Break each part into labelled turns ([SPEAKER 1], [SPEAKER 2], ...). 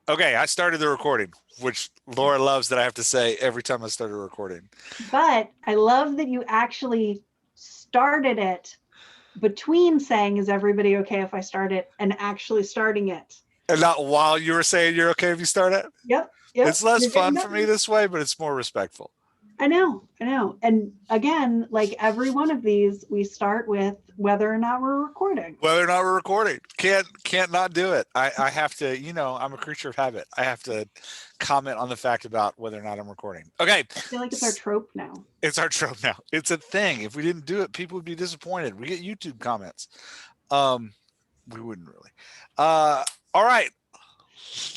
[SPEAKER 1] Okay, I started the recording, which Laura loves that I have to say every time I start a recording.
[SPEAKER 2] But I love that you actually started it between saying, is everybody okay if I start it, and actually starting it.
[SPEAKER 1] And not while you were saying you're okay if you start it.
[SPEAKER 2] Yep.
[SPEAKER 1] It's
[SPEAKER 2] Yep.
[SPEAKER 1] less
[SPEAKER 2] You're getting
[SPEAKER 1] fun for me
[SPEAKER 2] better.
[SPEAKER 1] this way, but it's more respectful.
[SPEAKER 2] I know. I know. And again, like every one of these, we start with whether or not we're recording.
[SPEAKER 1] Whether or not we're recording, can't not do it. I have to, I'm a creature of habit. I have to comment on the fact about whether or not I'm recording. Okay.
[SPEAKER 2] I feel like it's our trope now.
[SPEAKER 1] It's our trope now. It's a thing. If we didn't do it, people would be disappointed. We get YouTube comments. We wouldn't really. All right.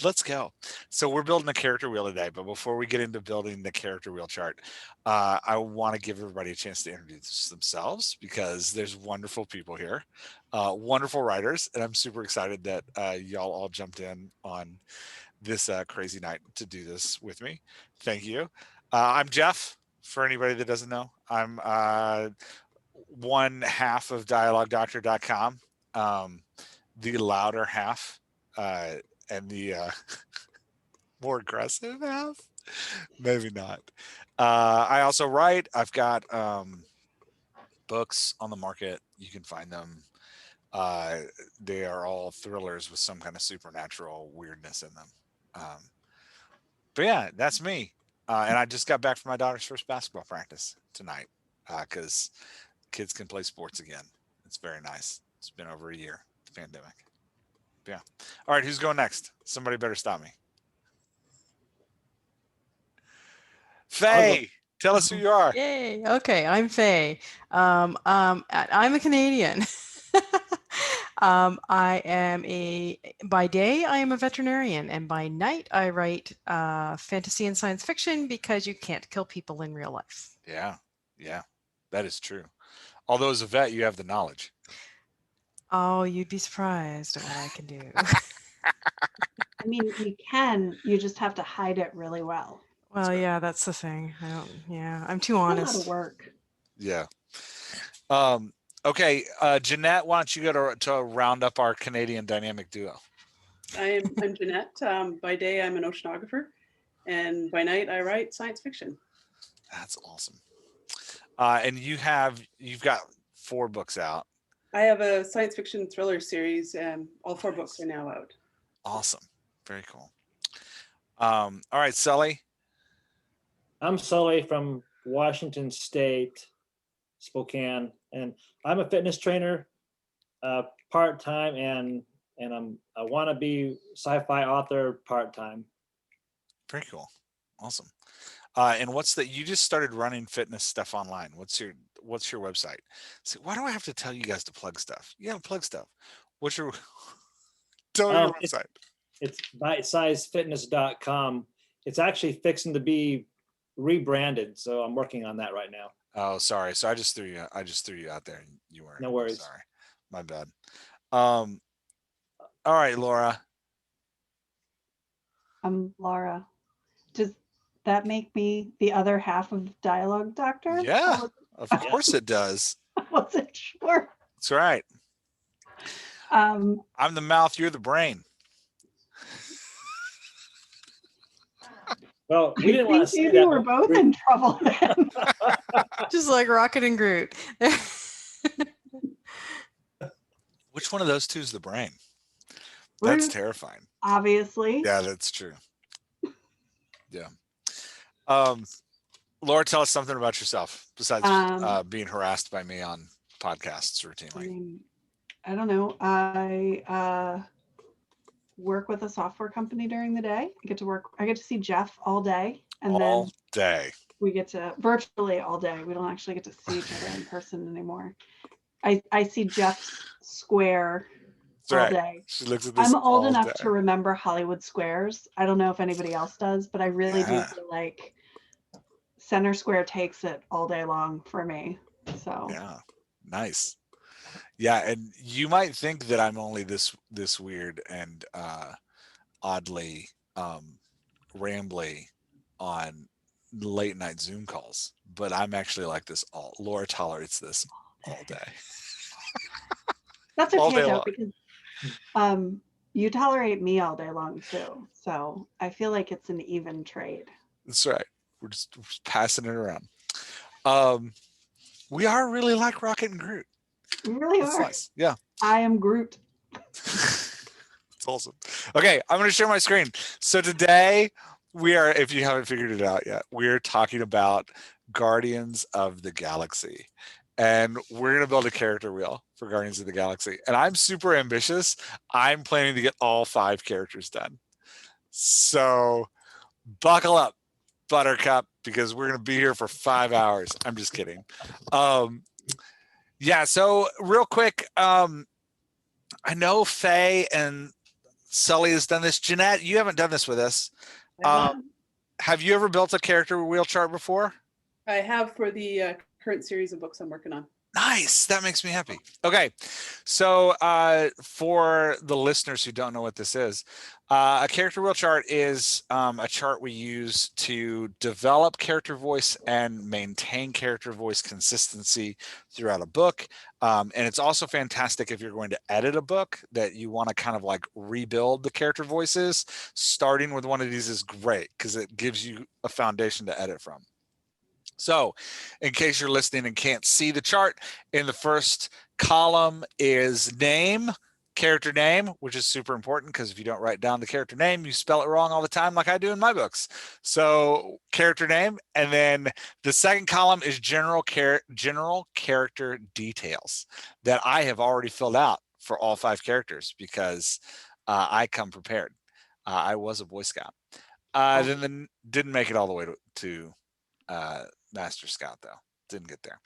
[SPEAKER 1] Let's go. So we're building a character wheel today, but before we get into building the character wheel chart, I want to give everybody a chance to introduce themselves because there's wonderful people here, wonderful writers, and I'm super excited that y'all all jumped in on this crazy night to do this with me. Thank you. I'm Jeff. For anybody that doesn't know, I'm one half of dialoguedoctor.com, the louder half. And the more aggressive half, maybe not. I also write. I've got books on the market. You can find them. They are all thrillers with some kind of supernatural weirdness in them. But yeah, that's me. And I just got back from my daughter's first basketball practice tonight because kids can play sports again. It's very nice. It's been over a year, the pandemic. Yeah. All right, who's going next? Somebody better stop me. Faye, tell us who you are.
[SPEAKER 3] Yay. Okay, I'm Faye. I'm a Canadian. I am by day, I am a veterinarian, and by night, I write fantasy and science fiction because you can't kill people in real life.
[SPEAKER 1] Yeah, that is true. Although as a vet, you have the knowledge.
[SPEAKER 3] Oh, you'd be surprised at what I can do.
[SPEAKER 2] I mean, you can, you just have to hide it really well.
[SPEAKER 3] Well, yeah, that's the thing. I'm too honest.
[SPEAKER 2] A lot of work.
[SPEAKER 1] Yeah. Okay, Jeanette, why don't you go to round up our Canadian dynamic duo?
[SPEAKER 4] I'm Jeanette. By day, I'm an oceanographer, and by night, I write science fiction.
[SPEAKER 1] That's awesome. And you've got 4 books out.
[SPEAKER 4] I have a science fiction thriller series, and all 4 books are now out.
[SPEAKER 1] Awesome. Very cool. All right, Sully.
[SPEAKER 5] I'm Sully from Washington State, Spokane, and I'm a fitness trainer, part-time, and I'm a wannabe sci-fi author part-time.
[SPEAKER 1] Very cool. Awesome. And you just started running fitness stuff online. What's your website? See, why do I have to tell you guys to plug stuff? You gotta plug stuff. What's your your website?
[SPEAKER 5] It's bitesizefitness.com. It's actually fixing to be rebranded, so I'm working on that right now.
[SPEAKER 1] Oh, sorry. So I just threw you out there and you weren't.
[SPEAKER 5] No worries.
[SPEAKER 1] Sorry. My bad. All right, Laura.
[SPEAKER 2] I'm Laura. Does that make me the other half of Dialogue Doctor?
[SPEAKER 1] Yeah, of course it does.
[SPEAKER 2] I wasn't sure.
[SPEAKER 1] That's right. I'm the mouth, you're the brain.
[SPEAKER 5] Well, we didn't want to say
[SPEAKER 2] maybe
[SPEAKER 5] that.
[SPEAKER 2] We're both in trouble then.
[SPEAKER 3] Just like Rocket and Groot.
[SPEAKER 1] Which one of those two is the brain? That's terrifying.
[SPEAKER 2] Obviously.
[SPEAKER 1] Yeah, that's true. Yeah. Laura, tell us something about yourself besides being harassed by me on podcasts routinely.
[SPEAKER 2] I don't know. I work with a software company during the day. I get to see Jeff all day. And
[SPEAKER 1] all
[SPEAKER 2] then
[SPEAKER 1] day.
[SPEAKER 2] We get to virtually all day. We don't actually get to see each other in person anymore. I see Jeff's square all day.
[SPEAKER 1] She looks at this.
[SPEAKER 2] I'm old enough to remember Hollywood squares. I don't know if anybody else does, but I really do feel like Center Square takes it all day long for me. So
[SPEAKER 1] yeah, nice. Yeah, and you might think that I'm only this weird and oddly rambly on late night Zoom calls, but I'm actually like this. Laura tolerates this all day.
[SPEAKER 2] That's okay though, because You tolerate me all day long too, so I feel like it's an even trade.
[SPEAKER 1] That's right. We're just passing it around. Um, we are really like Rocket and Groot.
[SPEAKER 2] We really
[SPEAKER 1] That's
[SPEAKER 2] are.
[SPEAKER 1] nice. Yeah.
[SPEAKER 2] I am Groot.
[SPEAKER 1] It's awesome. Okay, I'm going to share my screen. So today we are, if you haven't figured it out yet, we're talking about Guardians of the Galaxy. And we're going to build a character wheel for Guardians of the Galaxy. And I'm super ambitious. I'm planning to get all 5 characters done. So buckle up, Buttercup, because we're going to be here for 5 hours. I'm just kidding. Yeah, so real quick, I know Faye and Sully has done this. Jeanette, you haven't done this with us. Have you ever built a character wheel chart before?
[SPEAKER 4] I have for the current series of books I'm working on.
[SPEAKER 1] Nice. That makes me happy. Okay. So for the listeners who don't know what this is, a character wheel chart is a chart we use to develop character voice and maintain character voice consistency throughout a book. And it's also fantastic if you're going to edit a book that you want to kind of like rebuild the character voices. Starting with one of these is great because it gives you a foundation to edit from. So in case you're listening and can't see the chart, in the first column is name, character name, which is super important because if you don't write down the character name, you spell it wrong all the time like I do in my books. So character name. And then the second column is general character details that I have already filled out for all 5 characters because I come prepared. I was a Boy Scout. Then didn't make it all the way to Master Scout though. Didn't get there.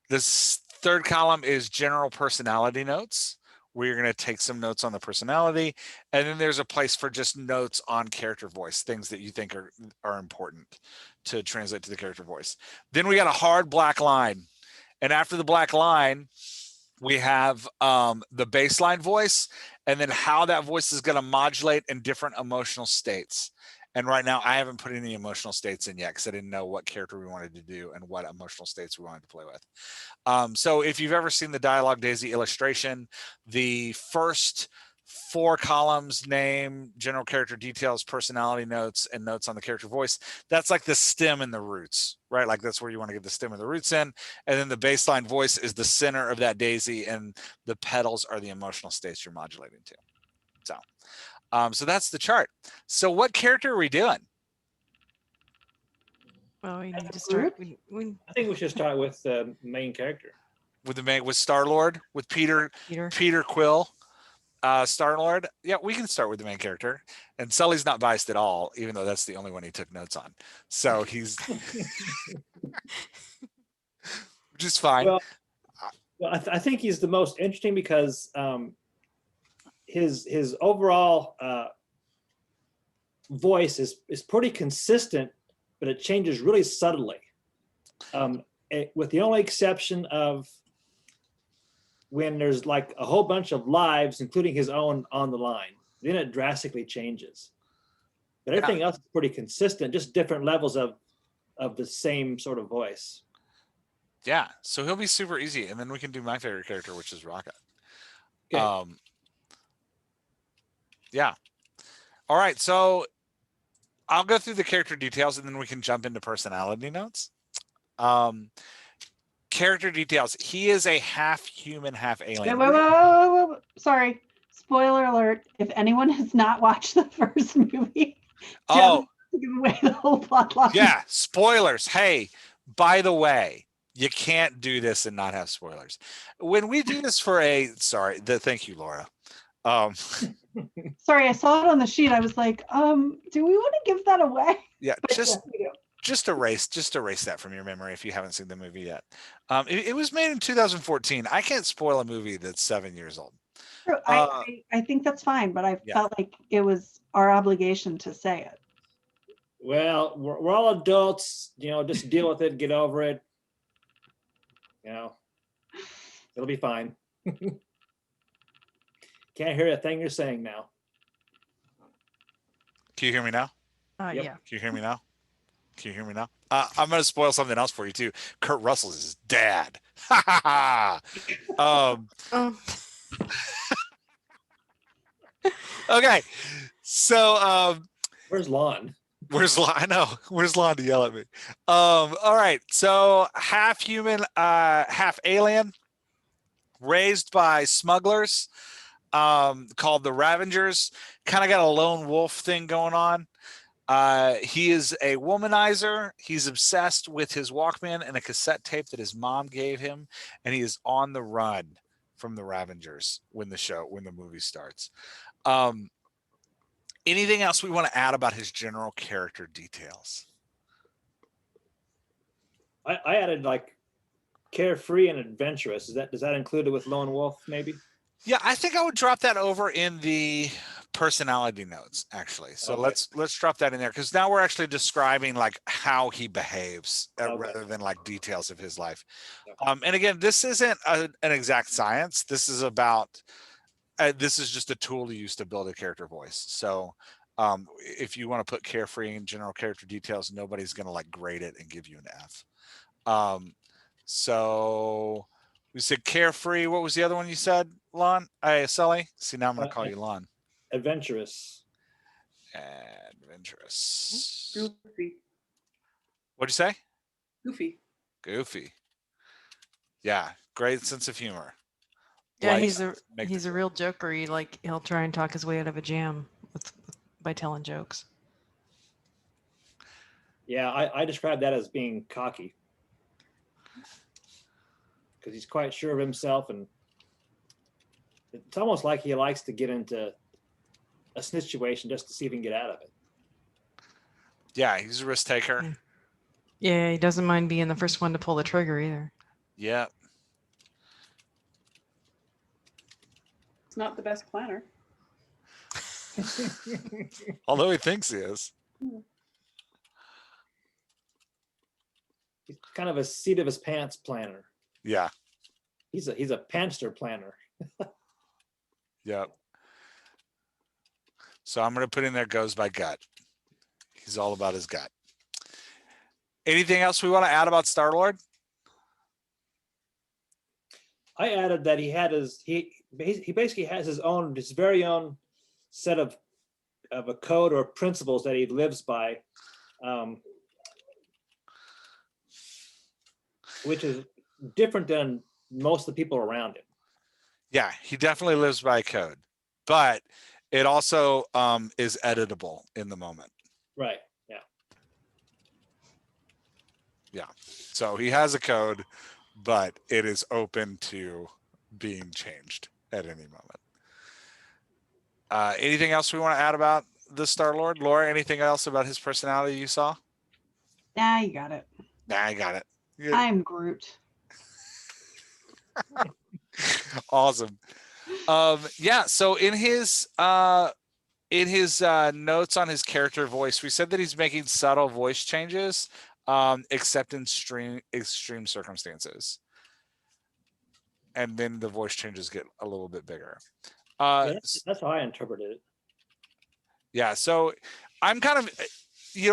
[SPEAKER 1] This third column is general personality notes. We're going to take some notes on the personality. And then there's a place for just notes on character voice, things that you think are important to translate to the character voice. Then we got a hard black line. And after the black line, we have the baseline voice and then how that voice is going to modulate in different emotional states. And right now, I haven't put any emotional states in yet because I didn't know what character we wanted to do and what emotional states we wanted to play with. So if you've ever seen the Dialogue Daisy illustration, the first 4 columns, name, general character details, personality notes, and notes on the character voice, that's like the stem and the roots, right? Like that's where you want to get the stem and the roots in. And then the baseline voice is the center of that daisy, and the petals are the emotional states you're modulating to. So that's the chart. So what character are we doing?
[SPEAKER 3] Well, we need to start.
[SPEAKER 5] I think we should start with the main character.
[SPEAKER 1] With Star-Lord, with Peter Quill, Star-Lord. Yeah, we can start with the main character. And Sully's not biased at all, even though that's the only one he took notes on. So he's just fine.
[SPEAKER 5] Well, I think he's the most interesting because his overall voice is pretty consistent, but it changes really subtly. With the only exception of when there's like a whole bunch of lives, including his own, on the line, then it drastically changes. But everything else is pretty consistent, just different levels of the same sort of voice.
[SPEAKER 1] Yeah, so he'll be super easy, and then we can do my favorite character, which is Rocket.
[SPEAKER 5] Okay.
[SPEAKER 1] Yeah. All right, so I'll go through the character details, and then we can jump into personality notes. Character details. He is a half human, half alien.
[SPEAKER 2] Wait. Sorry. Spoiler alert. If anyone has not watched the first movie, don't give away the whole plot line.
[SPEAKER 1] Yeah, spoilers. Hey, by the way, you can't do this and not have spoilers. When we do this for thank you, Laura.
[SPEAKER 2] Sorry, I saw it on the sheet. I was like, do we want to give that away?
[SPEAKER 1] Yeah,
[SPEAKER 2] But
[SPEAKER 1] just erase that from your memory if you haven't seen the movie yet. It was made in 2014. I can't spoil a movie that's 7 years old.
[SPEAKER 2] True. I think that's fine, but I felt like it was our obligation to say it.
[SPEAKER 5] Well, we're all adults, just deal with it, get over it. It'll be fine. Can't hear a thing you're saying now.
[SPEAKER 1] Can you hear me now?
[SPEAKER 3] Yeah.
[SPEAKER 1] Can you hear me now? Can you hear me now? I'm going to spoil something else for you too. Kurt Russell is his dad. Okay. So
[SPEAKER 5] Where's Lon?
[SPEAKER 1] where's Lon? I know. Where's Lon to yell at me? All right. So half human, half alien, raised by smugglers, called the Ravengers. Kind of got a lone wolf thing going on. He is a womanizer. He's obsessed with his Walkman and a cassette tape that his mom gave him, and he is on the run from the Ravengers when the movie starts. Um, Anything else we want to add about his general character details?
[SPEAKER 5] I added like carefree and adventurous. Does that include it with lone wolf maybe?
[SPEAKER 1] Yeah, I think I would drop that over in the personality notes actually. So
[SPEAKER 5] Okay.
[SPEAKER 1] let's drop that in there because now we're actually describing like how he behaves
[SPEAKER 5] Okay.
[SPEAKER 1] rather than like details of his life.
[SPEAKER 5] Okay.
[SPEAKER 1] And again, this isn't an exact science. This is about this is just a tool to use to build a character voice. So if you want to put carefree and general character details, nobody's going to like grade it and give you an F. So we said carefree. What was the other one you said, Lon? Sully? See, now I'm going to call you Lon.
[SPEAKER 5] Adventurous.
[SPEAKER 1] Adventurous.
[SPEAKER 4] Goofy.
[SPEAKER 1] What'd you say?
[SPEAKER 4] Goofy.
[SPEAKER 1] Goofy. Yeah, great sense of humor.
[SPEAKER 3] Yeah,
[SPEAKER 1] Like,
[SPEAKER 3] he's a
[SPEAKER 1] make
[SPEAKER 3] he's
[SPEAKER 1] the
[SPEAKER 3] a real joker. He'll try and talk his way out of a jam by telling jokes.
[SPEAKER 5] Yeah, I describe that as being cocky because he's quite sure of himself, and it's almost like he likes to get into a situation just to see if he can get out of it.
[SPEAKER 1] Yeah, he's a risk taker.
[SPEAKER 3] Yeah. Yeah, he doesn't mind being the first one to pull the trigger either.
[SPEAKER 1] Yeah.
[SPEAKER 4] It's not the best planner.
[SPEAKER 1] Although he thinks he is.
[SPEAKER 5] He's kind of a seat of his pants planner.
[SPEAKER 1] Yeah.
[SPEAKER 5] He's a pantster planner.
[SPEAKER 1] Yep. So I'm going to put in there goes by gut. He's all about his gut. Anything else we want to add about Star-Lord?
[SPEAKER 5] I added that he basically has his very own set of a code or principles that he lives by, which is different than most of the people around him.
[SPEAKER 1] Yeah, he definitely lives by code, but it also is editable in the moment.
[SPEAKER 5] Right. Yeah.
[SPEAKER 1] Yeah. So he has a code, but it is open to being changed at any moment. Anything else we want to add about the Star-Lord? Laura, anything else about his personality you saw?
[SPEAKER 2] Nah, you got it.
[SPEAKER 1] Nah, I got it. Yeah.
[SPEAKER 2] I'm Groot.
[SPEAKER 1] Awesome. Yeah, so in his notes on his character voice, we said that he's making subtle voice changes, except in extreme circumstances. And then the voice changes get a little bit bigger.
[SPEAKER 5] Yeah, that's how I interpreted it.
[SPEAKER 1] Yeah, so I'm kind of,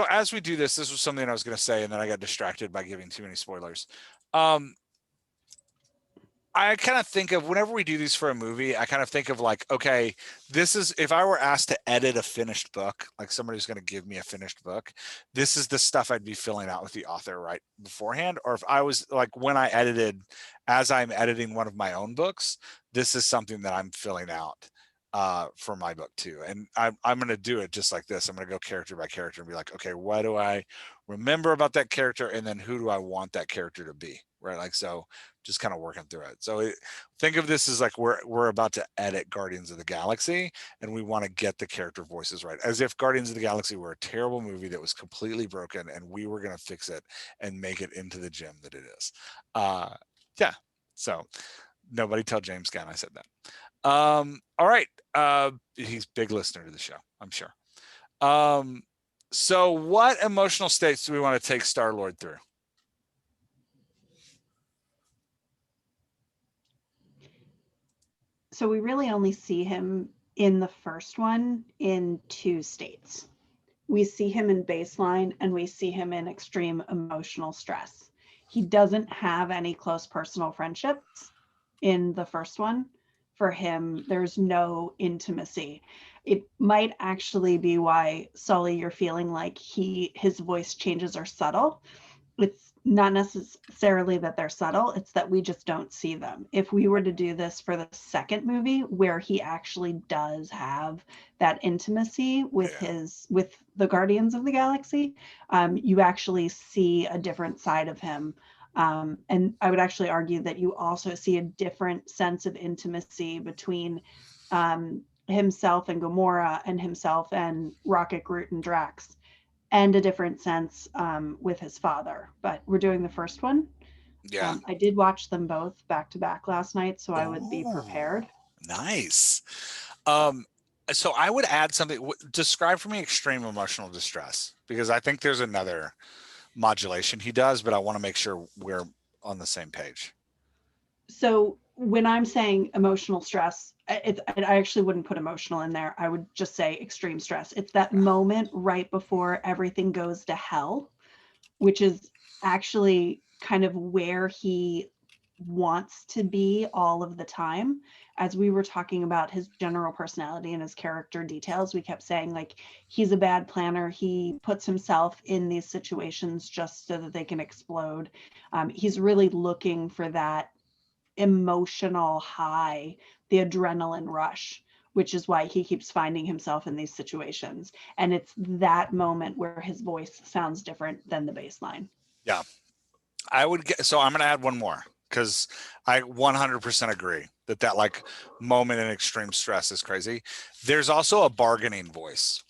[SPEAKER 1] as we do this was something I was going to say, and then I got distracted by giving too many spoilers. I kind of think of whenever we do these for a movie, I kind of think of like, okay, this is if I were asked to edit a finished book, like somebody who's going to give me a finished book, this is the stuff I'd be filling out with the author right beforehand. Or if I was like when I edited, as I'm editing one of my own books, this is something that I'm filling out for my book too. And I'm going to do it just like this. I'm going to go character by character and be like, okay, what do I remember about that character? And then who do I want that character to be? Right. Like, so just kind of working through it. So think of this as like we're about to edit Guardians of the Galaxy and we want to get the character voices right, as if Guardians of the Galaxy were a terrible movie that was completely broken and we were going to fix it and make it into the gem that it is. Yeah. So nobody tell James Gunn I said that. All right. He's a big listener to the show, I'm sure. So what emotional states do we want to take Star-Lord through?
[SPEAKER 2] So we really only see him in the first one in two states. We see him in baseline and we see him in extreme emotional stress. He doesn't have any close personal friendships in the first one. for him, there's no intimacy. It might actually be why, Sully, you're feeling like his voice changes are subtle. It's not necessarily that they're subtle, it's that we just don't see them. If we were to do this for the second movie where he actually does have that intimacy with with the Guardians of the Galaxy, you actually see a different side of him. And I would actually argue that you also see a different sense of intimacy between himself and Gamora, and himself and Rocket, Groot, and Drax, and a different sense with his father. But we're doing the first one.
[SPEAKER 1] Yeah.
[SPEAKER 2] I did watch them both back to back last night, so I would be
[SPEAKER 1] Ooh,
[SPEAKER 2] prepared.
[SPEAKER 1] Nice. So I would add something. Describe for me extreme emotional distress, because I think there's another modulation he does, but I want to make sure we're on the same page.
[SPEAKER 2] So when I'm saying emotional stress, I actually wouldn't put emotional in there. I would just say extreme stress. It's that moment right before everything goes to hell, which is actually kind of where he wants to be all of the time. As we were talking about his general personality and his character details, we kept saying, like, he's a bad planner. He puts himself in these situations just so that they can explode. He's really looking for that emotional high, the adrenaline rush, which is why he keeps finding himself in these situations. And it's that moment where his voice sounds different than the baseline.
[SPEAKER 1] Yeah. I would get, so I'm going to add one more, because I 100% agree that like moment in extreme stress is crazy. There's also a bargaining voice.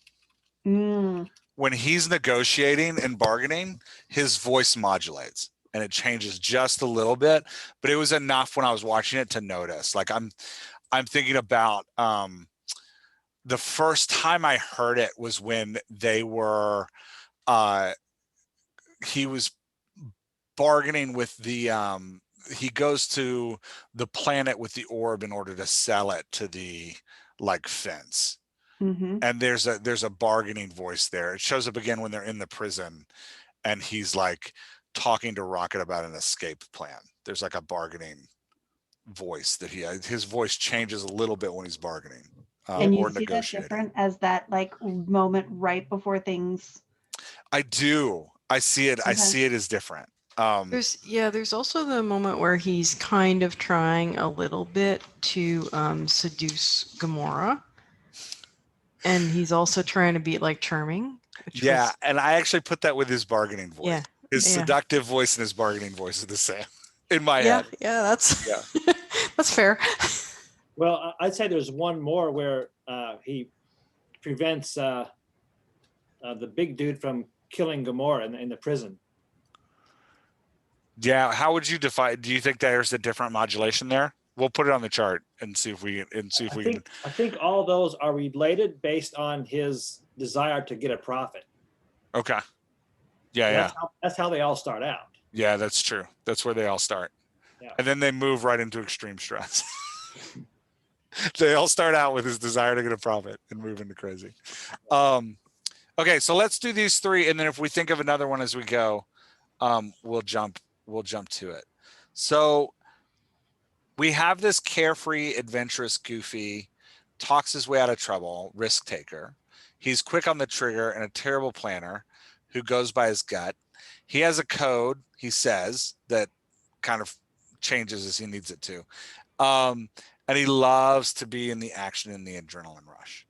[SPEAKER 1] When he's negotiating and bargaining, his voice modulates and it changes just a little bit, but it was enough when I was watching it to notice. Like I'm thinking about the first time I heard it was when they were he was bargaining with the he goes to the planet with the orb in order to sell it to the like fence. And there's a bargaining voice there. It shows up again when they're in the prison and he's like talking to Rocket about an escape plan. There's like a bargaining voice that his voice changes a little bit when he's bargaining
[SPEAKER 2] And you
[SPEAKER 1] or
[SPEAKER 2] see that
[SPEAKER 1] negotiating.
[SPEAKER 2] different as that like moment right before things.
[SPEAKER 1] I do. I see it. I see it as different.
[SPEAKER 3] There's also the moment where he's kind of trying a little bit to seduce Gamora, and he's also trying to be like charming.
[SPEAKER 1] And I actually put that with his bargaining voice.
[SPEAKER 3] Yeah,
[SPEAKER 1] his seductive voice and his bargaining voice are the same in my head.
[SPEAKER 3] That's that's fair.
[SPEAKER 5] Well, I'd say there's one more where he prevents the big dude from killing Gamora in the prison.
[SPEAKER 1] Yeah, how would you define? Do you think there's a different modulation there? We'll put it on the chart and see if we can.
[SPEAKER 5] I think all those are related based on his desire to get a profit.
[SPEAKER 1] Okay. Yeah,
[SPEAKER 5] that's how they all start out.
[SPEAKER 1] Yeah, that's true. That's where they all start.
[SPEAKER 5] Yeah.
[SPEAKER 1] And then they move right into extreme stress. They all start out with his desire to get a profit and move into crazy. Okay, so let's do these three, and then if we think of another one as we go, we'll jump to it. So we have this carefree, adventurous, goofy, talks his way out of trouble, risk taker. He's quick on the trigger and a terrible planner who goes by his gut. He has a code, he says, that kind of changes as he needs it to. And he loves to be in the action and the adrenaline rush.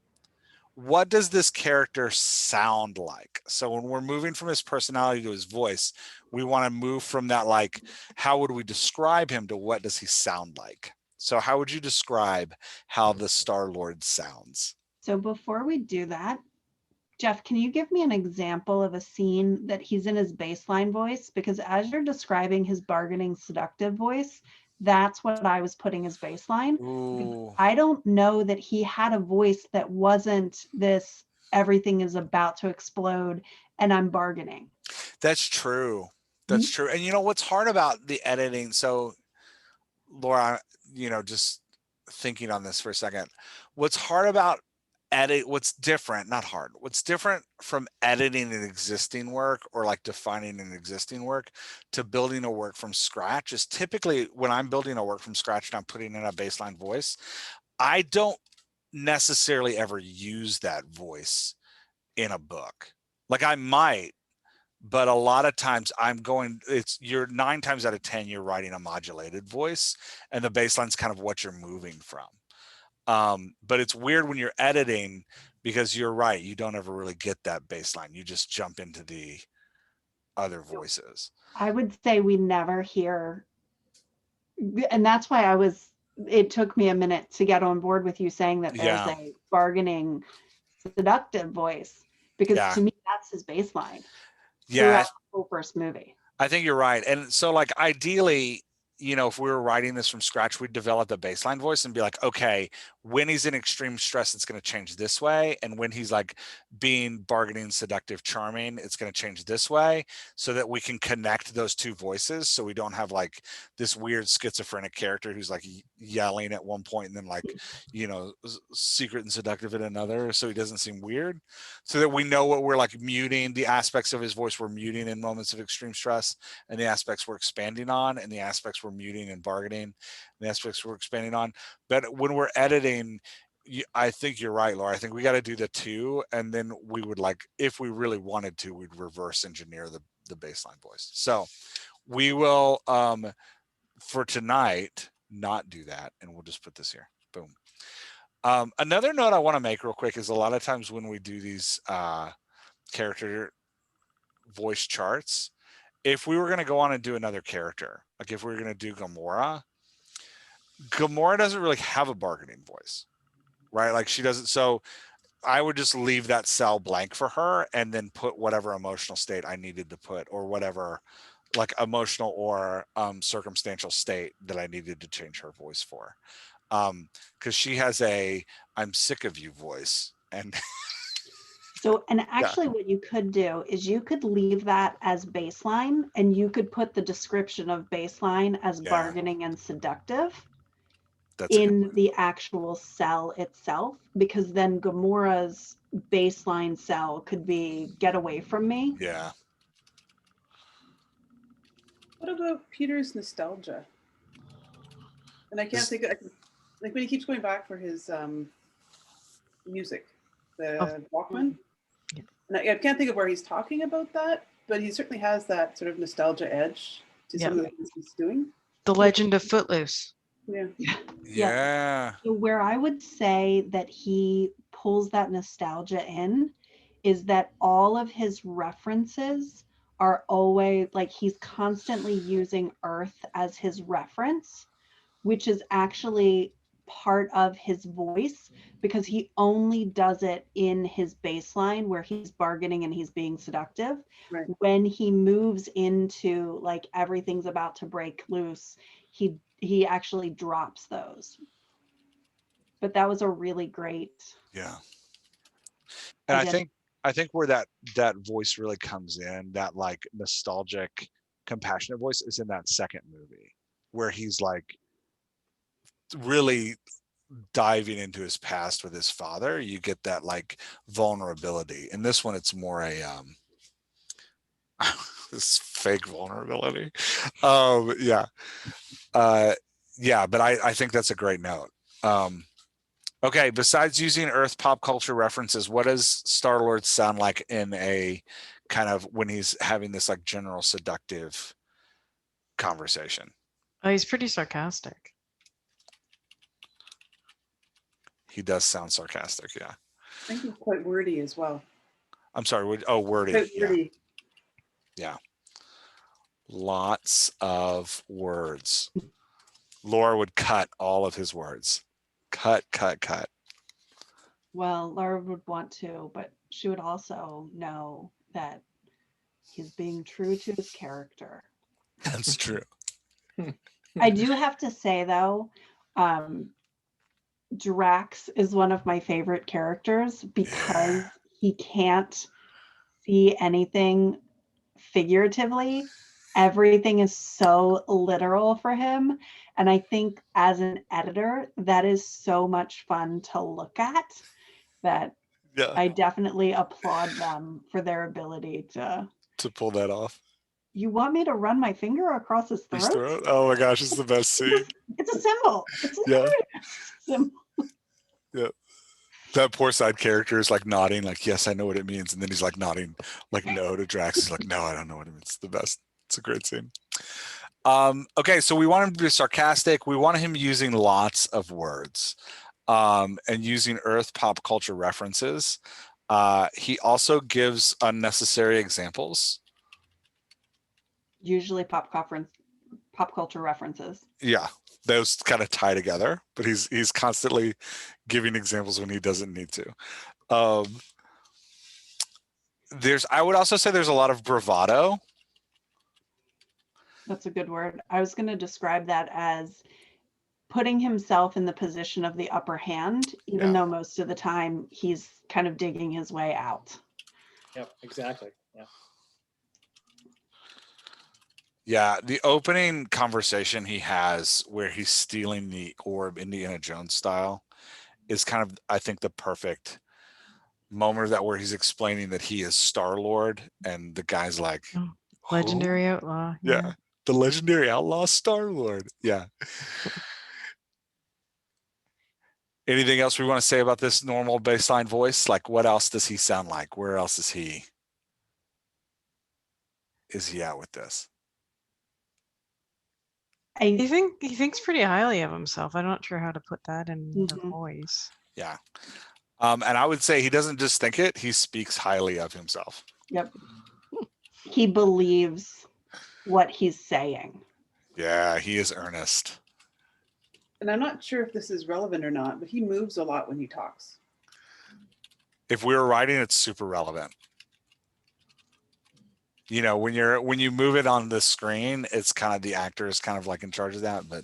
[SPEAKER 1] What does this character sound like? So when we're moving from his personality to his voice, we want to move from that, like, how would we describe him, to what does he sound like? So how would you describe how the Star-Lord sounds?
[SPEAKER 2] So before we do that, Jeff, can you give me an example of a scene that he's in his baseline voice? Because as you're describing his bargaining, seductive voice, that's what I was putting as baseline.
[SPEAKER 1] Ooh.
[SPEAKER 2] I don't know that he had a voice that wasn't this, everything is about to explode and I'm bargaining.
[SPEAKER 1] That's true. That's true. And you know what's hard about the editing? So Laura, just thinking on this for a second, what's hard about edit what's different, not hard. What's different from editing an existing work or like defining an existing work to building a work from scratch is typically when I'm building a work from scratch and I'm putting in a baseline voice, I don't necessarily ever use that voice in a book. Like I might, but a lot of times you're 9 times out of 10 you're writing a modulated voice and the baseline's kind of what you're moving from. But it's weird when you're editing because you're right, you don't ever really get that baseline, you just jump into the other voices.
[SPEAKER 2] I would say we never hear, and that's why it took me a minute to get on board with you saying that there's
[SPEAKER 1] Yeah.
[SPEAKER 2] a bargaining, seductive voice, because
[SPEAKER 1] Yeah.
[SPEAKER 2] to me, that's his baseline
[SPEAKER 1] Yeah,
[SPEAKER 2] throughout the whole first movie.
[SPEAKER 1] I think you're right. And so like ideally, if we were writing this from scratch, we'd develop the baseline voice and be like, okay, when he's in extreme stress, it's going to change this way. And when he's like being bargaining, seductive, charming, it's going to change this way, so that we can connect those two voices. So we don't have like this weird schizophrenic character who's like yelling at one point and then like, secret and seductive at another. So he doesn't seem weird, so that we know what we're like muting, the aspects of his voice we're muting in moments of extreme stress, and the aspects we're expanding on, and the aspects we're muting and bargaining, and the aspects we're expanding on. But when we're editing, I think you're right, Laura. I think we got to do the two, and then we would like, if we really wanted to, we'd reverse engineer the baseline voice. So we will, for tonight, not do that, and we'll just put this here. Boom. Another note I want to make real quick is a lot of times when we do these character voice charts, if we were going to go on and do another character, like if we were going to do Gamora doesn't really have a bargaining voice, right? Like she doesn't. So I would just leave that cell blank for her and then put whatever emotional state I needed to put, or whatever like emotional or circumstantial state that I needed to change her voice for. Because she has a "I'm sick of you" voice, and
[SPEAKER 2] So, and actually what you could do is you could leave that as baseline, and you could put the description of baseline as bargaining and seductive in the actual cell itself, because then Gamora's baseline cell could be "get away from me."
[SPEAKER 1] Yeah.
[SPEAKER 4] What about Peter's nostalgia? And I can't think of, like when he keeps going back for his music, the Walkman.
[SPEAKER 3] Yeah.
[SPEAKER 4] And I can't think of where he's talking about that, but he certainly has that sort of nostalgia edge to some of the things he's doing.
[SPEAKER 3] The Legend of Footloose.
[SPEAKER 4] Yeah.
[SPEAKER 1] Yeah.
[SPEAKER 2] So where I would say that he pulls that nostalgia in is that all of his references are always like he's constantly using Earth as his reference, which is actually part of his voice, because he only does it in his baseline where he's bargaining and he's being seductive.
[SPEAKER 4] Right.
[SPEAKER 2] When he moves into like everything's about to break loose, he actually drops those. But that was a really great.
[SPEAKER 1] Yeah. And I think where that voice really comes in, that like nostalgic, compassionate voice, is in that second movie, where he's like really diving into his past with his father. You get that like vulnerability. In this one, it's more a this fake vulnerability. Yeah. Yeah, but I think that's a great note. Okay, besides using Earth pop culture references, what does Star-Lord sound like in a kind of when he's having this like general seductive conversation?
[SPEAKER 3] Oh, he's pretty sarcastic.
[SPEAKER 1] He does sound sarcastic, yeah.
[SPEAKER 4] I think he's quite wordy as well.
[SPEAKER 1] I'm sorry, wordy.
[SPEAKER 4] Quite wordy.
[SPEAKER 1] Yeah. Lots of words. Laura would cut all of his words. Cut.
[SPEAKER 2] Well, Laura would want to, but she would also know that he's being true to his character.
[SPEAKER 1] That's true.
[SPEAKER 2] I do have to say though, Drax is one of my favorite characters because he can't see anything figuratively. Everything is so literal for him. And I think as an editor, that is so much fun to look at, that
[SPEAKER 1] Yeah.
[SPEAKER 2] I definitely applaud them for their ability to.
[SPEAKER 1] To pull that off.
[SPEAKER 2] You want me to run my finger across his
[SPEAKER 1] His
[SPEAKER 2] throat?
[SPEAKER 1] throat. Oh my gosh, it's the best scene.
[SPEAKER 2] It's a symbol. It's a
[SPEAKER 1] Yeah.
[SPEAKER 2] symbol.
[SPEAKER 1] Yeah. That poor side character is like nodding, like, yes, I know what it means. And then he's like nodding, like, no to Drax. He's like, no, I don't know what it means. It's the best. It's a great scene. Okay, so we want him to be sarcastic. We want him using lots of words and using Earth pop culture references. He also gives unnecessary examples.
[SPEAKER 2] Usually pop culture references.
[SPEAKER 1] Yeah, those kind of tie together, but he's constantly giving examples when he doesn't need to. I would also say there's a lot of bravado.
[SPEAKER 2] That's a good word. I was going to describe that as putting himself in the position of the upper hand, even though most of the time he's kind of digging his way out.
[SPEAKER 5] Yep, exactly. Yeah.
[SPEAKER 1] Yeah, the opening conversation he has where he's stealing the orb Indiana Jones style is kind of, I think, the perfect moment of that, where he's explaining that he is Star-Lord, and the guy's like,
[SPEAKER 3] legendary
[SPEAKER 1] "Who?"
[SPEAKER 3] outlaw.
[SPEAKER 1] Yeah, the legendary outlaw Star-Lord. Yeah. Anything else we want to say about this normal baseline voice? Like, what else does he sound like? Where else is he at with this?
[SPEAKER 3] He thinks pretty highly of himself. I'm not sure how to put that in a voice.
[SPEAKER 1] Yeah. And I would say he doesn't just think it, he speaks highly of himself.
[SPEAKER 2] Yep. He believes what he's saying.
[SPEAKER 1] Yeah, he is earnest.
[SPEAKER 4] And I'm not sure if this is relevant or not, but he moves a lot when he talks.
[SPEAKER 1] If we were writing, it's super relevant. You know, when you move it on the screen, it's kind of the actor is kind of like in charge of that. But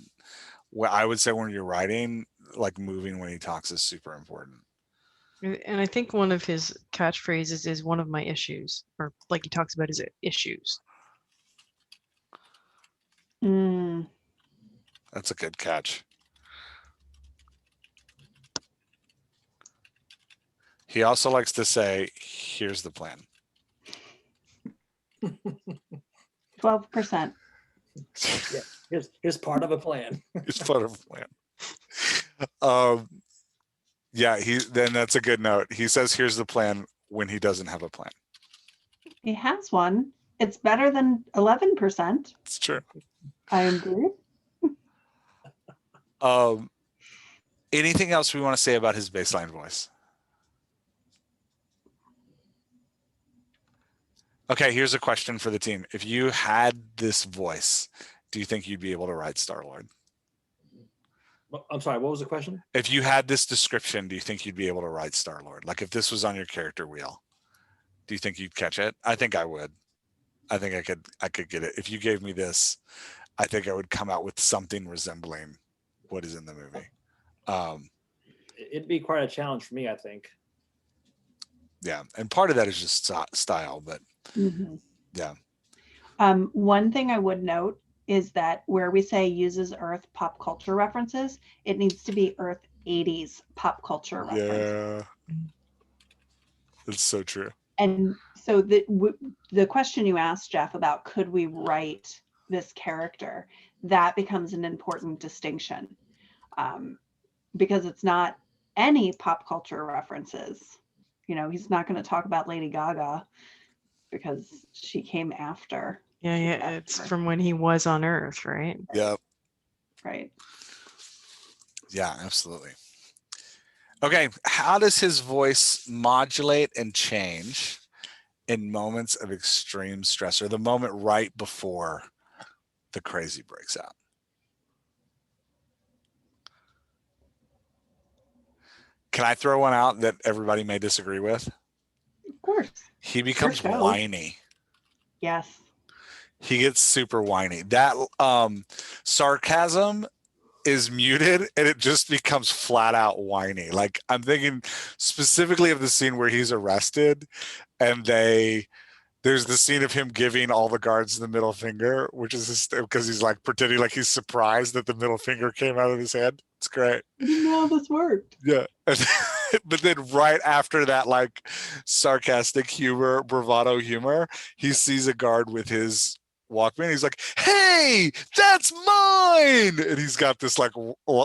[SPEAKER 1] what I would say when you're writing, like moving when he talks is super important.
[SPEAKER 3] And I think one of his catchphrases is one of my issues, or like he talks about his issues.
[SPEAKER 1] That's a good catch. He also likes to say, here's the plan.
[SPEAKER 2] 12%.
[SPEAKER 5] Yeah, here's part of a plan.
[SPEAKER 1] It's part of a plan. Yeah, then that's a good note. He says, here's the plan when he doesn't have a plan.
[SPEAKER 2] He has one. It's better than 11%.
[SPEAKER 1] It's true.
[SPEAKER 2] I agree.
[SPEAKER 1] Anything else we want to say about his baseline voice? Okay, here's a question for the team. If you had this voice, do you think you'd be able to write Star-Lord?
[SPEAKER 5] I'm sorry, what was the question?
[SPEAKER 1] If you had this description, do you think you'd be able to write Star-Lord? Like if this was on your character wheel, do you think you'd catch it? I think I would. I think I could get it. If you gave me this, I think I would come out with something resembling what is in the movie.
[SPEAKER 5] It'd be quite a challenge for me, I think.
[SPEAKER 1] Yeah, and part of that is just style, but yeah.
[SPEAKER 2] One thing I would note is that where we say uses Earth pop culture references, it needs to be Earth 80s pop culture references.
[SPEAKER 1] Yeah, it's so true.
[SPEAKER 2] And so the question you asked, Jeff, about could we write this character, that becomes an important distinction, because it's not any pop culture references. You know, he's not going to talk about Lady Gaga because she came after.
[SPEAKER 3] Yeah, it's from when he was on Earth, right?
[SPEAKER 1] Yeah.
[SPEAKER 2] Right.
[SPEAKER 1] Yeah, absolutely. Okay, how does his voice modulate and change in moments of extreme stress, or the moment right before the crazy breaks out? Can I throw one out that everybody may disagree with?
[SPEAKER 2] Of course.
[SPEAKER 1] He becomes whiny.
[SPEAKER 2] Yes.
[SPEAKER 1] He gets super whiny. That sarcasm is muted and it just becomes flat out whiny. Like I'm thinking specifically of the scene where he's arrested and there's the scene of him giving all the guards the middle finger, which is because he's like pretending like he's surprised that the middle finger came out of his head. It's great.
[SPEAKER 2] I didn't know how this worked.
[SPEAKER 1] Yeah. but then right after that, like sarcastic humor, bravado humor, he sees a guard with his Walkman. He's like, "Hey, that's mine!" And he's got this like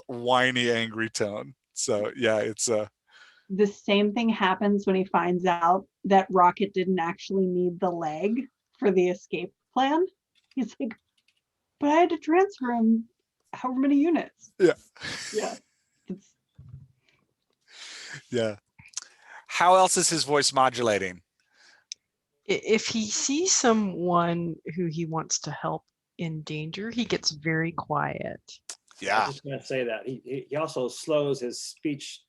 [SPEAKER 1] whiny, angry tone. So yeah, it's
[SPEAKER 2] The same thing happens when he finds out that Rocket didn't actually need the leg for the escape plan. He's like, but I had to transfer him however many units.
[SPEAKER 1] yeah,
[SPEAKER 2] Yeah. It's,
[SPEAKER 1] yeah. How else is his voice modulating?
[SPEAKER 3] If he sees someone who he wants to help in danger, he gets very quiet.
[SPEAKER 5] I
[SPEAKER 1] Yeah,
[SPEAKER 5] was just going to say that he also slows his speech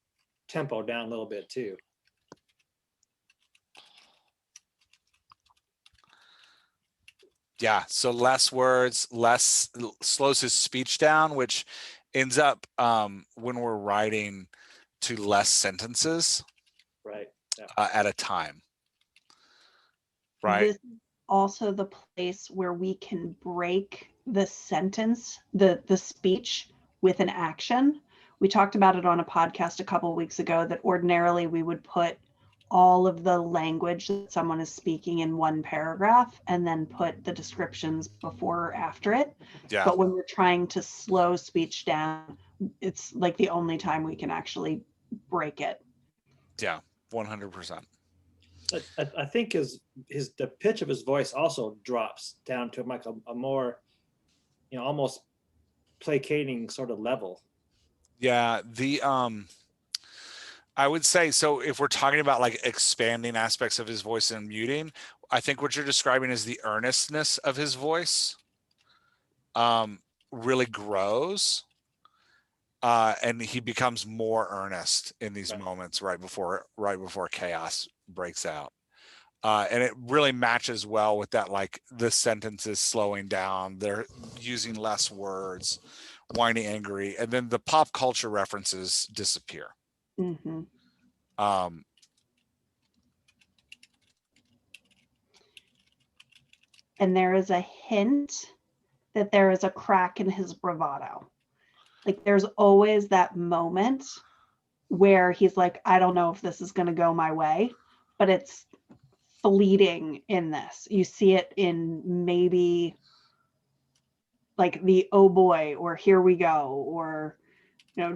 [SPEAKER 5] tempo down a little bit too.
[SPEAKER 1] yeah. So less words, less slows his speech down, which ends up when we're writing to less sentences
[SPEAKER 5] Right. Yeah.
[SPEAKER 1] at a time. Right.
[SPEAKER 2] this is also the place where we can break the sentence, the speech with an action. We talked about it on a podcast a couple of weeks ago that ordinarily we would put all of the language that someone is speaking in one paragraph and then put the descriptions before or after it.
[SPEAKER 1] Yeah.
[SPEAKER 2] But when we're trying to slow speech down, it's like the only time we can actually break it.
[SPEAKER 1] Yeah. 100%.
[SPEAKER 5] I think the pitch of his voice also drops down to like a more, almost placating sort of level.
[SPEAKER 1] Yeah. I would say, so if we're talking about like expanding aspects of his voice and muting, I think what you're describing is the earnestness of his voice really grows. And he becomes more earnest in these
[SPEAKER 5] Right.
[SPEAKER 1] moments right before chaos breaks out. And it really matches well with that, like the sentences slowing down, they're using less words, whiny, angry, and then the pop culture references disappear.
[SPEAKER 2] Mm-hmm. And there is a hint that there is a crack in his bravado. Like there's always that moment where he's like, I don't know if this is going to go my way, but it's fleeting in this. You see it in maybe like the oh boy or here we go, or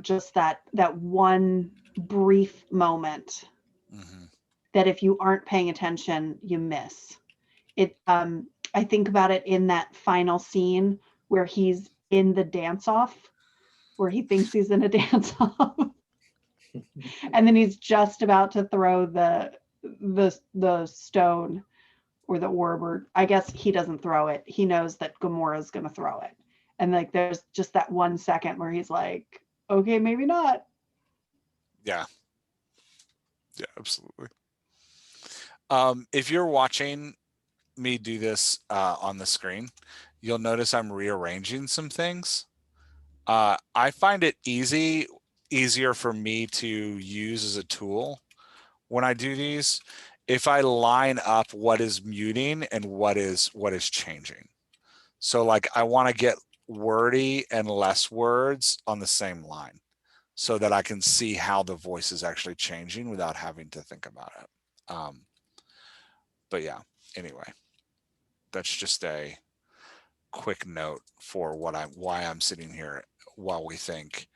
[SPEAKER 2] just that one brief moment that if you aren't paying attention, you miss it. I think about it in that final scene where he's in the dance off, where he thinks he's in a dance off. And then he's just about to throw the stone or the orb, or I guess he doesn't throw it. He knows that Gamora's going to throw it. And like there's just that 1 second where he's like, okay, maybe not.
[SPEAKER 1] Yeah. Yeah, absolutely. If you're watching me do this on the screen, you'll notice I'm rearranging some things. I find it easier for me to use as a tool when I do these if I line up what is muting and what is changing. So like I want to get wordy and less words on the same line so that I can see how the voice is actually changing without having to think about it. But yeah, anyway, that's just a quick note for why I'm sitting here while we think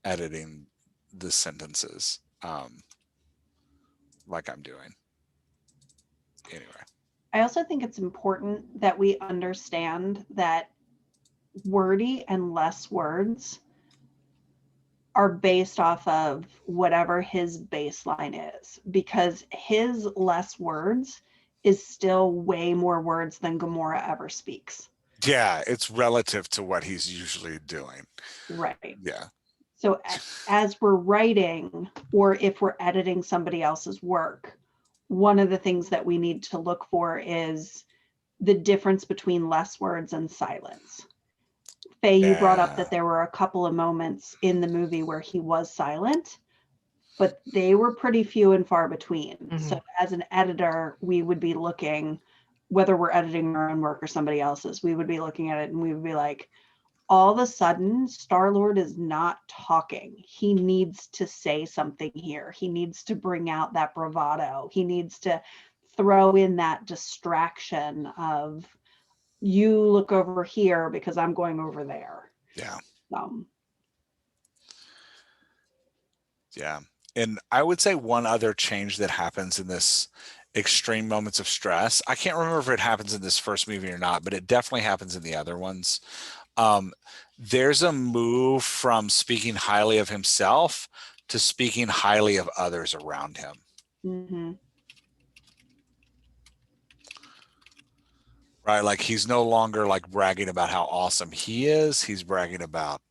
[SPEAKER 1] editing the sentences like I'm doing. Anyway.
[SPEAKER 2] I also think it's important that we understand that wordy and less words are based off of whatever his baseline is, because his less words is still way more words than Gamora ever speaks.
[SPEAKER 1] Yeah, it's relative to what he's usually doing.
[SPEAKER 2] Right.
[SPEAKER 1] Yeah.
[SPEAKER 2] So as we're writing, or if we're editing somebody else's work, one of the things that we need to look for is the difference between less words and silence. Faye, you brought up that there were a couple of moments in the movie where he was silent, but they were pretty few and far between. Mm-hmm. So as an editor, we would be looking, whether we're editing our own work or somebody else's, we would be looking at it and we would be like, all of a sudden Star-Lord is not talking. He needs to say something here. He needs to bring out that bravado. He needs to throw in that distraction of, you look over here because I'm going over there.
[SPEAKER 1] Yeah.
[SPEAKER 2] Um,
[SPEAKER 1] Yeah. And I would say one other change that happens in this extreme moments of stress, I can't remember if it happens in this first movie or not, but it definitely happens in the other ones. There's a move from speaking highly of himself to speaking highly of others around him.
[SPEAKER 2] mhm.
[SPEAKER 1] Right? Like he's no longer like bragging about how awesome he is. He's bragging about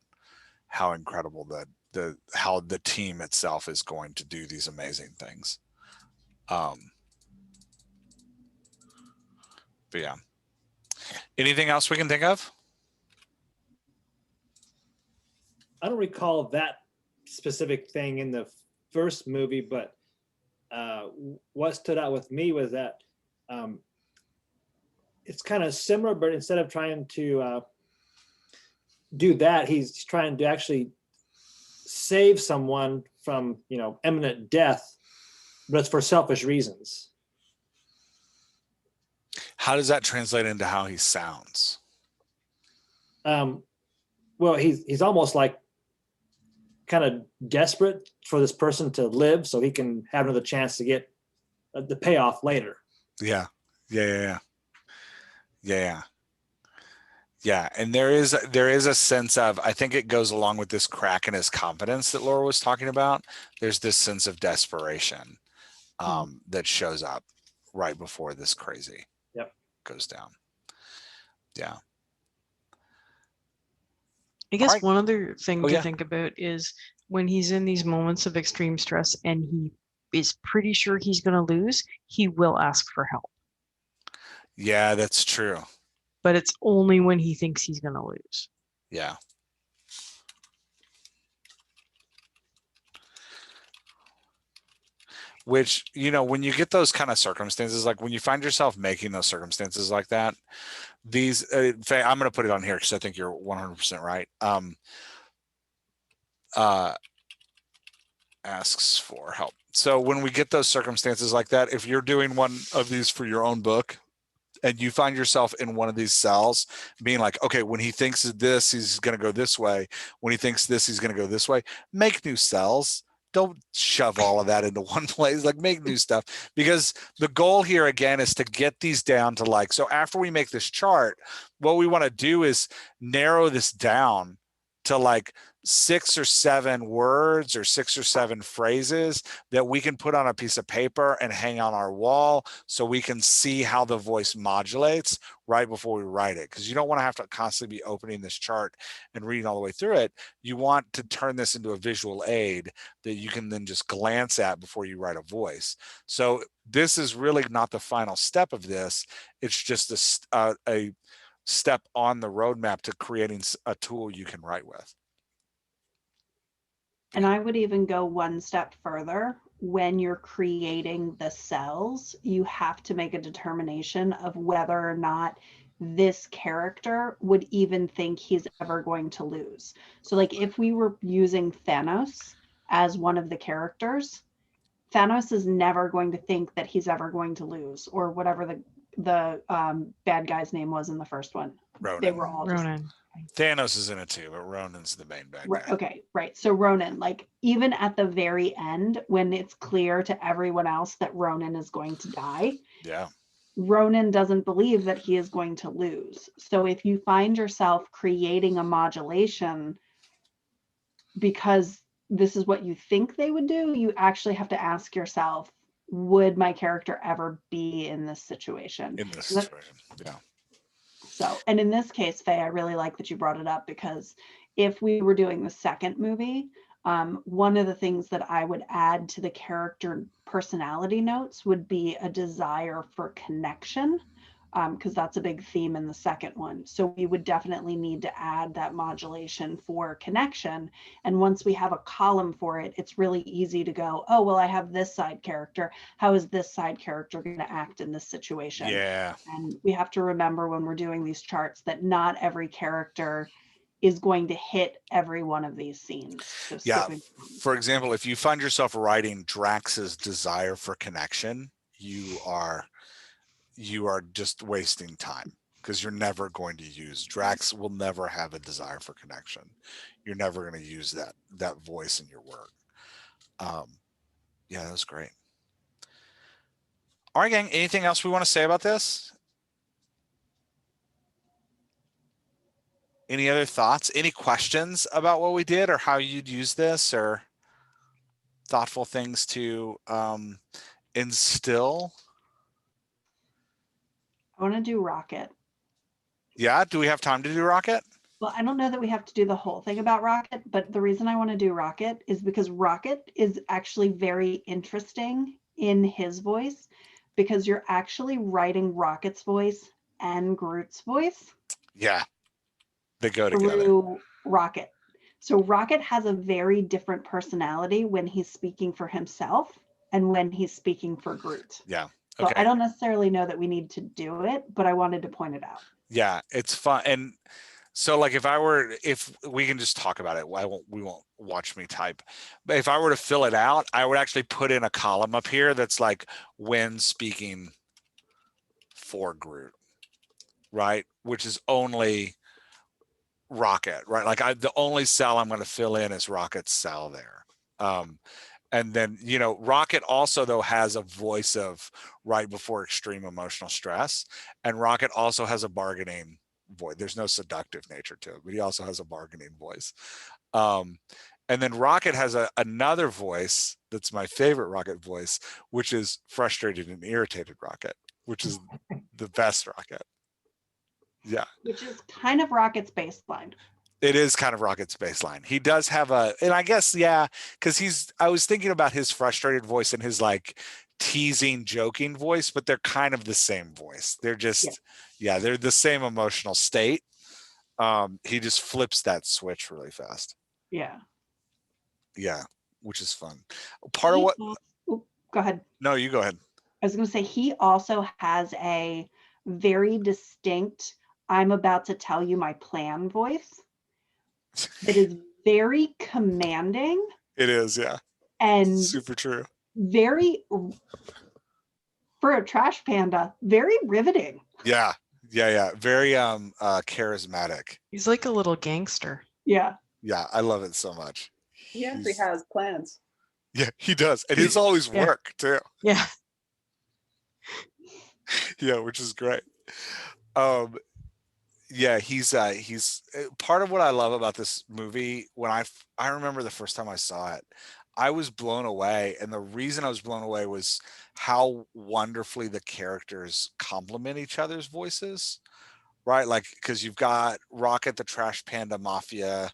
[SPEAKER 1] how incredible how the team itself is going to do these amazing things. But yeah. Anything else we can think of?
[SPEAKER 5] I don't recall that specific thing in the first movie, but what stood out with me was that it's kind of similar, but instead of trying to do that, he's trying to actually save someone from, imminent death, but it's for selfish reasons.
[SPEAKER 1] How does that translate into how he sounds?
[SPEAKER 5] Well, he's almost like kind of desperate for this person to live so he can have another chance to get the payoff later.
[SPEAKER 1] Yeah. Yeah, and there is a sense of, I think it goes along with this crack in his confidence that Laura was talking about. There's this sense of desperation that shows up right before this crazy goes down. Yeah.
[SPEAKER 3] I guess
[SPEAKER 1] Right.
[SPEAKER 3] one other thing to
[SPEAKER 1] yeah.
[SPEAKER 3] think about is when he's in these moments of extreme stress and he is pretty sure he's going to lose, he will ask for help.
[SPEAKER 1] Yeah, that's true.
[SPEAKER 3] But it's only when he thinks he's going to lose.
[SPEAKER 1] Yeah. Which, when you get those kind of circumstances, like when you find yourself making those circumstances like that, these, in fact, I'm going to put it on here because I think you're 100% right. Asks for help. So when we get those circumstances like that, if you're doing one of these for your own book and you find yourself in one of these cells being like, okay, when he thinks of this, he's going to go this way. When he thinks this, he's going to go this way. Make new cells. Don't shove all of that into one place. Like, make new stuff, because the goal here again is to get these down to like, so after we make this chart, what we want to do is narrow this down to like 6 or 7 words or 6 or 7 phrases that we can put on a piece of paper and hang on our wall so we can see how the voice modulates right before we write it. Because you don't want to have to constantly be opening this chart and reading all the way through it. You want to turn this into a visual aid that you can then just glance at before you write a voice. So this is really not the final step of this. It's just a step on the roadmap to creating a tool you can write with.
[SPEAKER 2] And I would even go one step further. When you're creating the cells, you have to make a determination of whether or not this character would even think he's ever going to lose. So like if we were using Thanos as one of the characters, Thanos is never going to think that he's ever going to lose, or whatever the bad guy's name was in the first one.
[SPEAKER 1] Ronan.
[SPEAKER 2] They were all just
[SPEAKER 3] Ronan.
[SPEAKER 1] Thanos is in it too, but Ronan's the main bad guy.
[SPEAKER 2] okay, right. So Ronan, like even at the very end, when it's clear to everyone else that Ronan is going to die,
[SPEAKER 1] Yeah.
[SPEAKER 2] Ronan doesn't believe that he is going to lose. So if you find yourself creating a modulation because this is what you think they would do, you actually have to ask yourself, would my character ever be in this situation?
[SPEAKER 1] In this situation, yeah.
[SPEAKER 2] So, and in this case, Faye, I really like that you brought it up, because if we were doing the second movie, one of the things that I would add to the character personality notes would be a desire for connection, because that's a big theme in the second one. So we would definitely need to add that modulation for connection. And once we have a column for it, it's really easy to go, oh, well, I have this side character. How is this side character going to act in this situation?
[SPEAKER 1] Yeah.
[SPEAKER 2] And we have to remember when we're doing these charts that not every character is going to hit every one of these scenes. So
[SPEAKER 1] Yeah.
[SPEAKER 2] skipping.
[SPEAKER 1] For example, if you find yourself writing Drax's desire for connection, you are just wasting time, because you're never going to use Drax will never have a desire for connection. You're never going to use that voice in your work. Yeah, that was great. All right, gang, anything else we want to say about this? Any other thoughts? Any questions about what we did or how you'd use this, or thoughtful things to instill?
[SPEAKER 2] I want to do Rocket.
[SPEAKER 1] Yeah, do we have time to do Rocket?
[SPEAKER 2] Well, I don't know that we have to do the whole thing about Rocket, but the reason I want to do Rocket is because Rocket is actually very interesting in his voice, because you're actually writing Rocket's voice and Groot's voice
[SPEAKER 1] Yeah, they go together.
[SPEAKER 2] through Rocket. So Rocket has a very different personality when he's speaking for himself and when he's speaking for Groot.
[SPEAKER 1] Yeah.
[SPEAKER 2] So
[SPEAKER 1] Okay.
[SPEAKER 2] I don't necessarily know that we need to do it, but I wanted to point it out.
[SPEAKER 1] Yeah, it's fun. And so, like, if we can just talk about it, we won't watch me type. But if I were to fill it out, I would actually put in a column up here that's like when speaking for Groot, right? Which is only Rocket, right? Like the only cell I'm going to fill in is Rocket's cell there. And then, Rocket also, though, has a voice of right before extreme emotional stress. And Rocket also has a bargaining voice. There's no seductive nature to it, but he also has a bargaining voice. And then Rocket has another voice that's my favorite Rocket voice, which is frustrated and irritated Rocket, which is the best Rocket. Yeah.
[SPEAKER 2] Which is kind of Rocket's baseline.
[SPEAKER 1] It is kind of Rocket's baseline. He does have and I guess, yeah, because I was thinking about his frustrated voice and his like teasing, joking voice, but they're kind of the same voice. They're just, they're the same emotional state. He just flips that switch really fast.
[SPEAKER 2] Yeah.
[SPEAKER 1] Yeah, which is fun. Part of what?
[SPEAKER 2] Go ahead.
[SPEAKER 1] No, you go ahead.
[SPEAKER 2] I was going to say, he also has a very distinct, I'm about to tell you my plan voice. It is very commanding.
[SPEAKER 1] It is, yeah.
[SPEAKER 2] And
[SPEAKER 1] super true.
[SPEAKER 2] Very, for a trash panda, very riveting.
[SPEAKER 1] Yeah. Very charismatic.
[SPEAKER 3] He's like a little gangster.
[SPEAKER 2] Yeah.
[SPEAKER 1] Yeah, I love it so much.
[SPEAKER 4] He actually has plans.
[SPEAKER 1] Yeah, he does. And he's always work too.
[SPEAKER 3] Yeah.
[SPEAKER 1] Yeah, which is great. Yeah, he's part of what I love about this movie. When I remember the first time I saw it, I was blown away, and the reason I was blown away was how wonderfully the characters complement each other's voices, right? Like, because you've got Rocket the Trash Panda Mafia,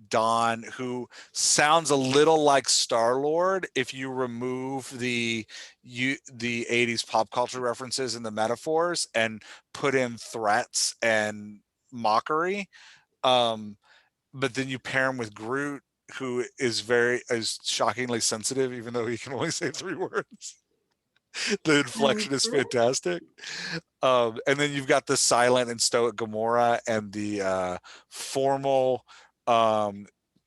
[SPEAKER 1] Don, who sounds a little like Star-Lord if you remove the 80s pop culture references and the metaphors and put in threats and mockery. But then you pair him with Groot, who is shockingly sensitive, even though he can only say 3 words. The inflection is fantastic. And then you've got the silent and stoic Gamora and the formal,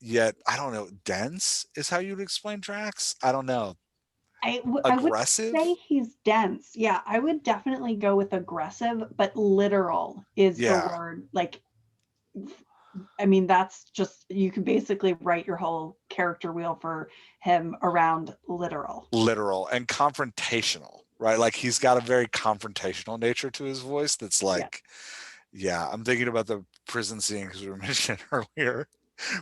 [SPEAKER 1] yet I don't know, dense is how you'd explain Drax. I don't know.
[SPEAKER 2] Aggressive? I would say he's dense. Yeah, I would definitely go with aggressive, but literal is the word. Like, I mean, that's just, you can basically write your whole character wheel for him around literal
[SPEAKER 1] and confrontational, right? Like, he's got a very confrontational nature to his voice that's like, I'm thinking about the prison scene, because we were mentioning earlier,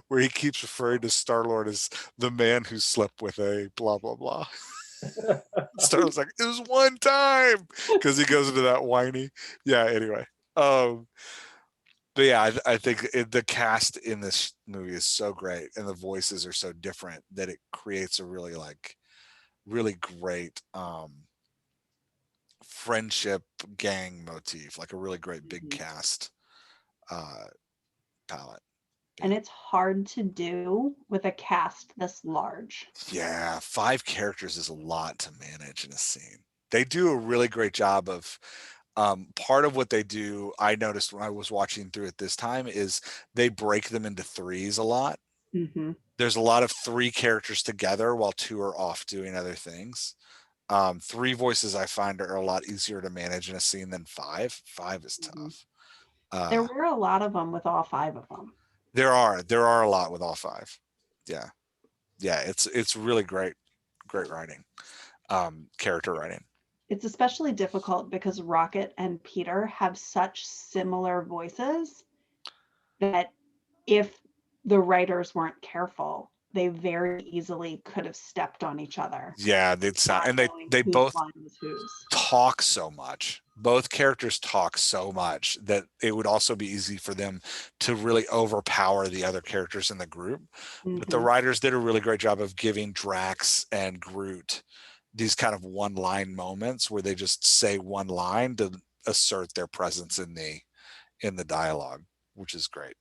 [SPEAKER 1] where he keeps referring to Star-Lord as the man who slept with a blah, blah, blah. Star-Lord's like, it was one time, because he goes into that whiny. Yeah, anyway. But yeah, I think the cast in this movie is so great, and the voices are so different that it creates a really great friendship gang motif, like a really great big cast palette.
[SPEAKER 2] And it's hard to do with a cast this large.
[SPEAKER 1] Yeah, 5 characters is a lot to manage in a scene. They do a really great job of Part of what they do, I noticed when I was watching through it this time, is they break them into threes a lot.
[SPEAKER 2] Mm-hmm.
[SPEAKER 1] There's a lot of 3 characters together while 2 are off doing other things. 3 voices I find are a lot easier to manage in a scene than 5. 5 is
[SPEAKER 2] Mhm.
[SPEAKER 1] tough.
[SPEAKER 2] There were a lot of them with all 5 of them.
[SPEAKER 1] There are a lot with all 5. Yeah. Yeah, it's really great writing. Character writing.
[SPEAKER 2] It's especially difficult because Rocket and Peter have such similar voices that if the writers weren't careful, they very easily could have stepped on each other.
[SPEAKER 1] Yeah, they'd sound,
[SPEAKER 2] not
[SPEAKER 1] and
[SPEAKER 2] knowing
[SPEAKER 1] they
[SPEAKER 2] whose
[SPEAKER 1] both
[SPEAKER 2] line was whose.
[SPEAKER 1] talk so much. Both characters talk so much that it would also be easy for them to really overpower the other characters in the group. But the
[SPEAKER 2] Mhm.
[SPEAKER 1] writers did a really great job of giving Drax and Groot these kind of one-line moments where they just say one line to assert their presence in the dialogue, which is great.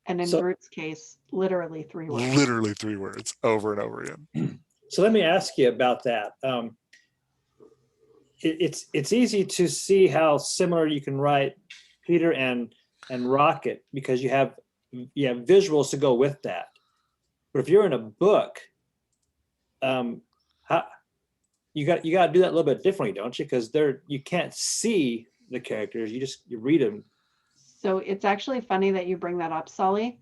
[SPEAKER 2] And in
[SPEAKER 5] So-
[SPEAKER 2] Groot's case, literally 3 words.
[SPEAKER 1] Literally 3 words over and over again.
[SPEAKER 5] So let me ask you about that. It's easy to see how similar you can write Peter and Rocket because you have visuals to go with that. But if you're in a book, how you got to do that a little bit differently, don't you? Because you can't see the characters; you read them.
[SPEAKER 2] So it's actually funny that you bring that up, Sully.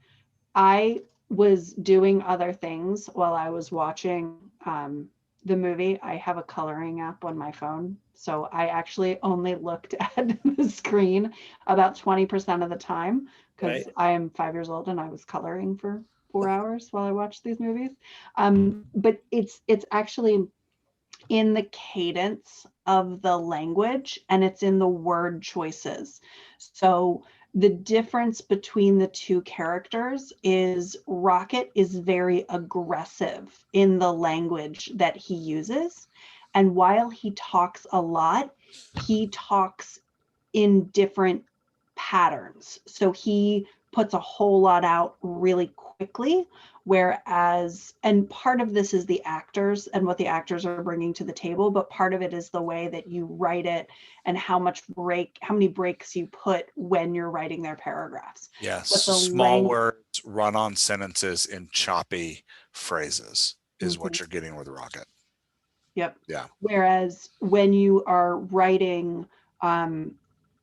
[SPEAKER 2] I was doing other things while I was watching the movie. I have a coloring app on my phone. So I actually only looked at the screen about 20% of the time because
[SPEAKER 5] Right.
[SPEAKER 2] I am 5 years old and I was coloring for 4 hours while I watched these movies. But it's actually in the cadence of the language and it's in the word choices. So the difference between the 2 characters is Rocket is very aggressive in the language that he uses. And while he talks a lot, he talks in different patterns. So he puts a whole lot out really quickly. Whereas, and part of this is the actors and what the actors are bringing to the table, but part of it is the way that you write it and how many breaks you put when you're writing their paragraphs.
[SPEAKER 1] Yes,
[SPEAKER 2] But the
[SPEAKER 1] small words, run-on sentences, in choppy phrases is
[SPEAKER 2] Mhm.
[SPEAKER 1] what you're getting with Rocket.
[SPEAKER 2] Yep.
[SPEAKER 1] Yeah.
[SPEAKER 2] Whereas when you are writing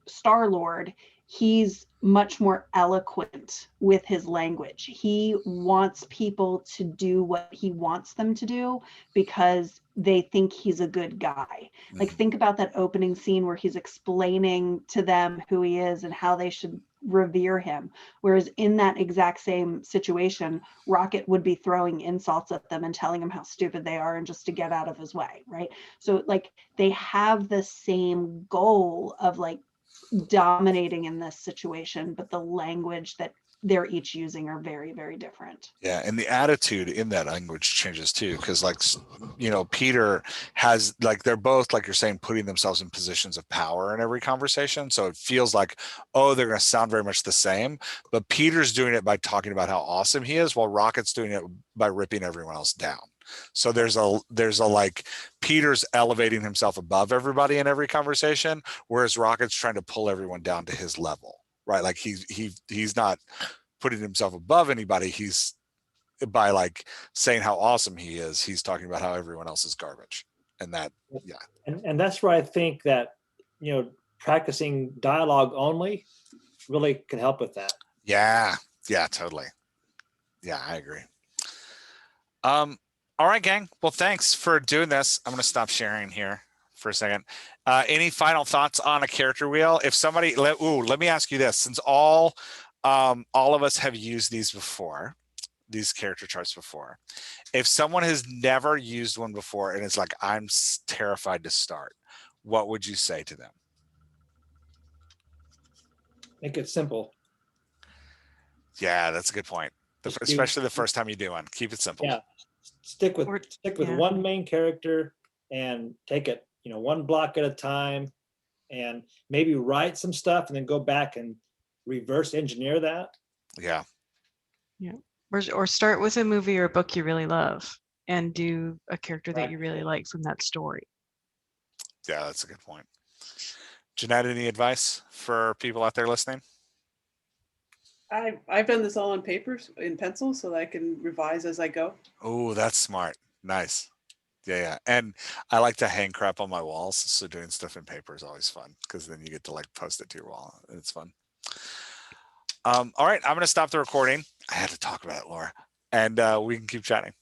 [SPEAKER 2] Star-Lord, he's much more eloquent with his language. He wants people to do what he wants them to do because they think he's a good guy. Like, think about that opening scene where he's explaining to them who he is and how they should revere him. Whereas in that exact same situation, Rocket would be throwing insults at them and telling them how stupid they are and just to get out of his way, right? So like they have the same goal of like dominating in this situation, but the language that they're each using are very, very different.
[SPEAKER 1] Yeah, and the attitude in that language changes too, because like Peter has like they're both like you're saying putting themselves in positions of power in every conversation, so it feels like they're going to sound very much the same. But Peter's doing it by talking about how awesome he is, while Rocket's doing it by ripping everyone else down. So there's a like Peter's elevating himself above everybody in every conversation, whereas Rocket's trying to pull everyone down to his level, right? Like he's not putting himself above anybody. He's by like saying how awesome he is. He's talking about how everyone else is garbage, and that
[SPEAKER 5] And that's where I think that practicing dialogue only really can help with that.
[SPEAKER 1] yeah totally. Yeah, I agree. All right, gang. Well, thanks for doing this. I'm going to stop sharing here for a second. Any final thoughts on a character wheel? If somebody let me ask you this: since all of us have used these before, these character charts before, if someone has never used one before and is like, I'm terrified to start, what would you say to them?
[SPEAKER 5] Make it simple.
[SPEAKER 1] Yeah, that's a good point. Especially the first time you do one, keep it simple.
[SPEAKER 5] Yeah, stick with one main character and take it, one block at a time, and maybe write some stuff and then go back and reverse engineer that.
[SPEAKER 1] Yeah.
[SPEAKER 3] Or start with a movie or a book you really love and do a character that you really like from that story.
[SPEAKER 1] Yeah, that's a good point. Jeanette, any advice for people out there listening?
[SPEAKER 4] I've done this all on papers in pencil so that I can revise as I go.
[SPEAKER 1] Oh, that's smart. Nice. Yeah. And I like to hang crap on my walls. So doing stuff in paper is always fun because then you get to like post it to your wall. And it's fun. All right. I'm going to stop the recording. I had to talk about it, Laura. And we can keep chatting.